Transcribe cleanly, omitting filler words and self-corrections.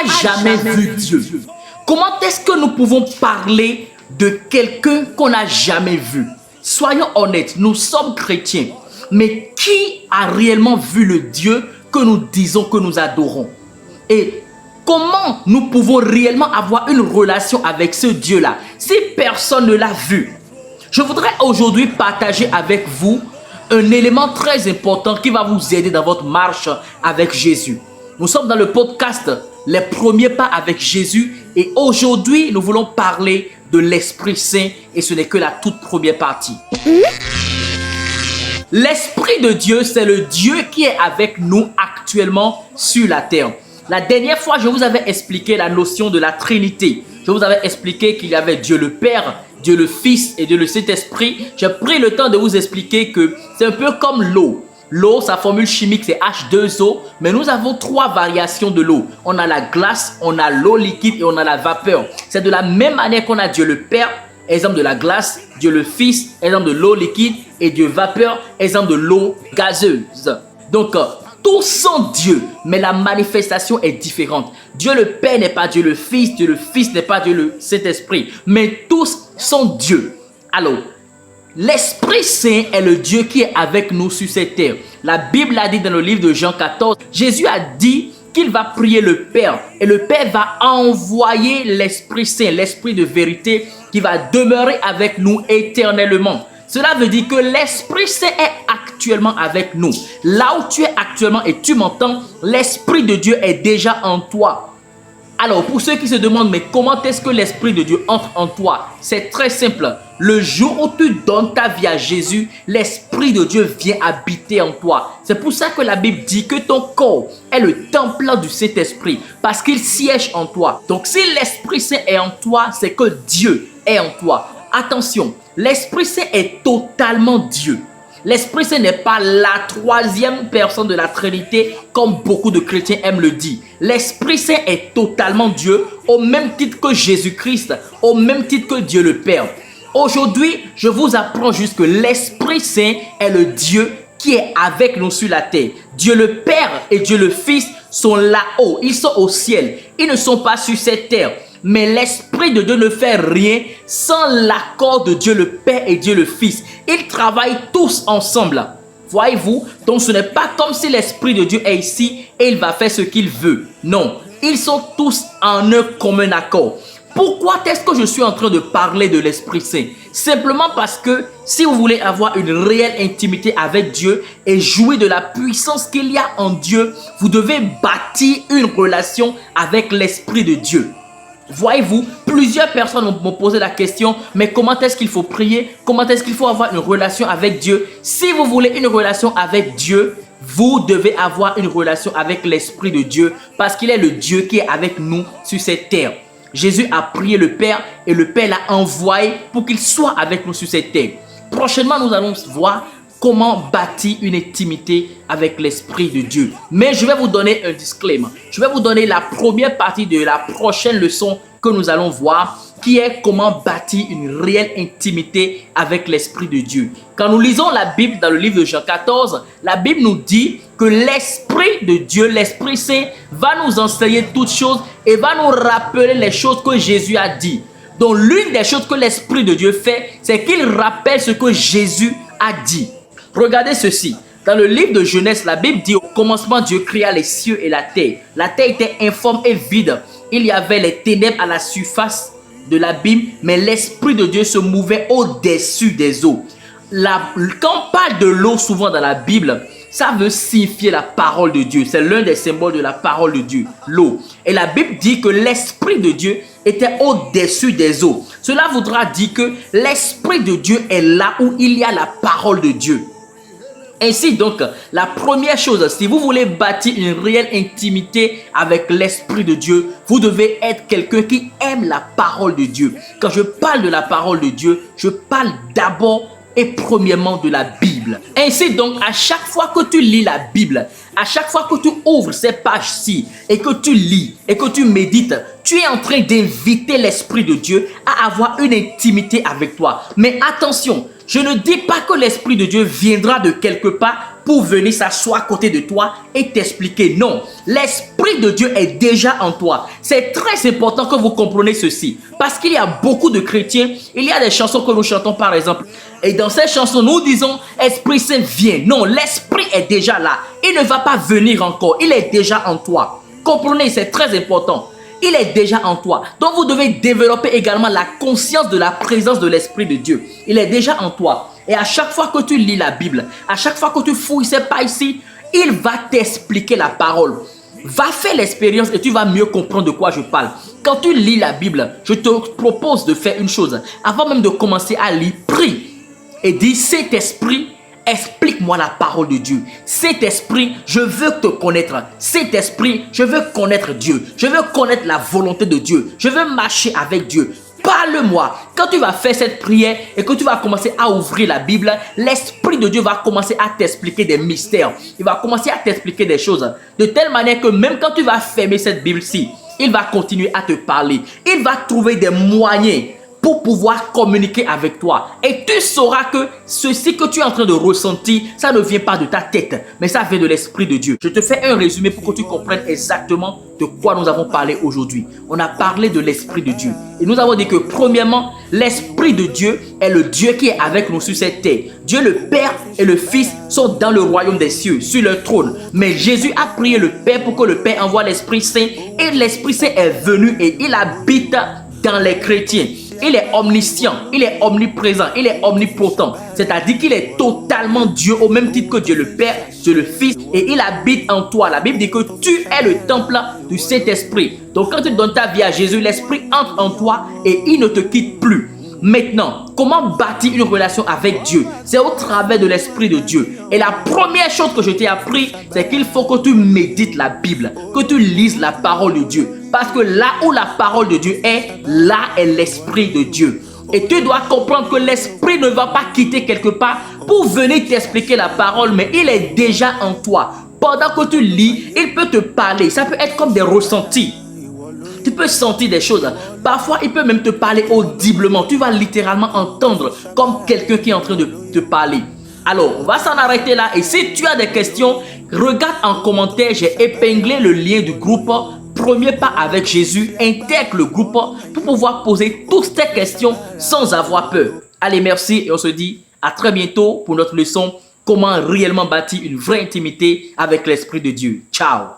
n'a jamais vu Dieu? Comment est-ce que nous pouvons parler de quelqu'un qu'on n'a jamais vu? Soyons honnêtes, nous sommes chrétiens. Mais qui a réellement vu le Dieu que nous disons que nous adorons? Et comment nous pouvons réellement avoir une relation avec ce Dieu-là si personne ne l'a vu? Je voudrais aujourd'hui partager avec vous un élément très important qui va vous aider dans votre marche avec Jésus. Nous sommes dans le podcast Les premiers pas avec Jésus et aujourd'hui nous voulons parler de l'Esprit Saint et ce n'est que la toute première partie. L'Esprit de Dieu, c'est le Dieu qui est avec nous actuellement sur la terre. La dernière fois, je vous avais expliqué la notion de la Trinité. Je vous avais expliqué qu'il y avait Dieu le Père, Dieu le Fils et Dieu le Saint-Esprit. J'ai pris le temps de vous expliquer que c'est un peu comme l'eau. L'eau, sa formule chimique, c'est H2O, mais nous avons trois variations de l'eau. On a la glace, on a l'eau liquide et on a la vapeur. C'est de la même manière qu'on a Dieu le Père, exemple de la glace, Dieu le Fils, exemple de l'eau liquide et Dieu vapeur, exemple de l'eau gazeuse. Donc, tous sont Dieu, mais la manifestation est différente. Dieu le Père n'est pas Dieu le Fils n'est pas Dieu le Saint-Esprit, mais tous sont Dieu. Alors, l'Esprit Saint est le Dieu qui est avec nous sur cette terre. La Bible a dit dans le livre de Jean 14, Jésus a dit qu'il va prier le Père et le Père va envoyer l'Esprit Saint, l'Esprit de vérité qui va demeurer avec nous éternellement. Cela veut dire que l'Esprit Saint est actuellement avec nous. Là où tu es actuellement et tu m'entends, l'Esprit de Dieu est déjà en toi. Alors, pour ceux qui se demandent, mais comment est-ce que l'Esprit de Dieu entre en toi? C'est très simple. Le jour où tu donnes ta vie à Jésus, l'Esprit de Dieu vient habiter en toi. C'est pour ça que la Bible dit que ton corps est le temple du Saint-Esprit, parce qu'il siège en toi. Donc, si l'Esprit Saint est en toi, c'est que Dieu est en toi. Attention, l'Esprit Saint est totalement Dieu. L'Esprit Saint n'est pas la troisième personne de la Trinité comme beaucoup de chrétiens aiment le dire. L'Esprit Saint est totalement Dieu au même titre que Jésus-Christ, au même titre que Dieu le Père. Aujourd'hui, je vous apprends juste que l'Esprit Saint est le Dieu qui est avec nous sur la terre. Dieu le Père et Dieu le Fils sont là-haut, ils sont au ciel, ils ne sont pas sur cette terre. Mais l'Esprit de Dieu ne fait rien sans l'accord de Dieu le Père et Dieu le Fils. Ils travaillent tous ensemble. Voyez-vous? Donc ce n'est pas comme si l'Esprit de Dieu est ici et il va faire ce qu'il veut. Non, ils sont tous en un commun accord. Pourquoi est-ce que je suis en train de parler de l'Esprit Saint? Simplement parce que si vous voulez avoir une réelle intimité avec Dieu et jouir de la puissance qu'il y a en Dieu, vous devez bâtir une relation avec l'Esprit de Dieu. Voyez-vous, plusieurs personnes m'ont posé la question, mais comment est-ce qu'il faut prier? Comment est-ce qu'il faut avoir une relation avec Dieu? Si vous voulez une relation avec Dieu, vous devez avoir une relation avec l'Esprit de Dieu parce qu'il est le Dieu qui est avec nous sur cette terre. Jésus a prié le Père et le Père l'a envoyé pour qu'il soit avec nous sur cette terre. Prochainement, nous allons voir comment bâtir une intimité avec l'Esprit de Dieu. Mais je vais vous donner un disclaimer. Je vais vous donner la première partie de la prochaine leçon que nous allons voir, qui est comment bâtir une réelle intimité avec l'Esprit de Dieu. Quand nous lisons la Bible dans le livre de Jean 14, la Bible nous dit que l'Esprit de Dieu, l'Esprit Saint, va nous enseigner toutes choses et va nous rappeler les choses que Jésus a dit. Donc l'une des choses que l'Esprit de Dieu fait, c'est qu'il rappelle ce que Jésus a dit. Regardez ceci. Dans le livre de Genèse, la Bible dit au commencement, Dieu créa les cieux et la terre. La terre était informe et vide. Il y avait les ténèbres à la surface de l'abîme, mais l'Esprit de Dieu se mouvait au-dessus des eaux. Quand on parle de l'eau souvent dans la Bible, ça veut signifier la parole de Dieu. C'est l'un des symboles de la parole de Dieu, l'eau. Et la Bible dit que l'Esprit de Dieu était au-dessus des eaux. Cela voudra dire que l'Esprit de Dieu est là où il y a la parole de Dieu. Ainsi donc, la première chose, si vous voulez bâtir une réelle intimité avec l'Esprit de Dieu, vous devez être quelqu'un qui aime la parole de Dieu. Quand je parle de la parole de Dieu, je parle d'abord et premièrement de la Bible. Ainsi donc, à chaque fois que tu lis la Bible, à chaque fois que tu ouvres ces pages-ci et que tu lis et que tu médites, tu es en train d'inviter l'Esprit de Dieu à avoir une intimité avec toi. Mais attention, je ne dis pas que l'Esprit de Dieu viendra de quelque part pour venir s'asseoir à côté de toi et t'expliquer. Non, l'Esprit de Dieu est déjà en toi. C'est très important que vous compreniez ceci. Parce qu'il y a beaucoup de chrétiens, il y a des chansons que nous chantons par exemple. Et dans ces chansons, nous disons, Esprit Saint, viens. Non, l'Esprit est déjà là. Il ne va pas venir encore. Il est déjà en toi. Comprenez, c'est très important. Il est déjà en toi. Donc vous devez développer également la conscience de la présence de l'Esprit de Dieu. Il est déjà en toi. Et à chaque fois que tu lis la Bible, à chaque fois que tu fouilles ces pas ici, il va t'expliquer la parole. Va faire l'expérience et tu vas mieux comprendre de quoi je parle. Quand tu lis la Bible, je te propose de faire une chose. Avant même de commencer à lire, prie et dis, cet esprit, explique-moi la parole de Dieu. Cet esprit, je veux te connaître. Cet esprit, je veux connaître Dieu. Je veux connaître la volonté de Dieu. Je veux marcher avec Dieu. Parle-moi. Quand tu vas faire cette prière et que tu vas commencer à ouvrir la Bible, l'Esprit de Dieu va commencer à t'expliquer des mystères. Il va commencer à t'expliquer des choses. De telle manière que même quand tu vas fermer cette Bible-ci, il va continuer à te parler. Il va trouver des moyens pour pouvoir communiquer avec toi. Et tu sauras que ceci que tu es en train de ressentir, ça ne vient pas de ta tête, mais ça vient de l'Esprit de Dieu. Je te fais un résumé pour que tu comprennes exactement de quoi nous avons parlé aujourd'hui. On a parlé de l'Esprit de Dieu. Et nous avons dit que premièrement, l'Esprit de Dieu est le Dieu qui est avec nous sur cette terre. Dieu le Père et le Fils sont dans le royaume des cieux, sur leur trône. Mais Jésus a prié le Père pour que le Père envoie l'Esprit Saint. Et l'Esprit Saint est venu et il habite dans les chrétiens. Il est omniscient, il est omniprésent, il est omnipotent. C'est-à-dire qu'il est totalement Dieu au même titre que Dieu le Père, Dieu le Fils. Et il habite en toi. La Bible dit que tu es le temple du Saint-Esprit. Donc quand tu donnes ta vie à Jésus, l'Esprit entre en toi et il ne te quitte plus. Maintenant, comment bâtir une relation avec Dieu? C'est au travers de l'Esprit de Dieu. Et la première chose que je t'ai appris, c'est qu'il faut que tu médites la Bible, que tu lises la parole de Dieu. Parce que là où la parole de Dieu est, là est l'Esprit de Dieu. Et tu dois comprendre que l'Esprit ne va pas quitter quelque part pour venir t'expliquer la parole, mais il est déjà en toi. Pendant que tu lis, il peut te parler. Ça peut être comme des ressentis. Tu peux sentir des choses. Parfois, il peut même te parler audiblement. Tu vas littéralement entendre comme quelqu'un qui est en train de te parler. Alors, on va s'en arrêter là. Et si tu as des questions, regarde en commentaire. J'ai épinglé le lien du groupe Premier pas avec Jésus. Intègre le groupe pour pouvoir poser toutes tes questions sans avoir peur. Allez, merci et on se dit à très bientôt pour notre leçon. Comment réellement bâtir une vraie intimité avec l'Esprit de Dieu. Ciao!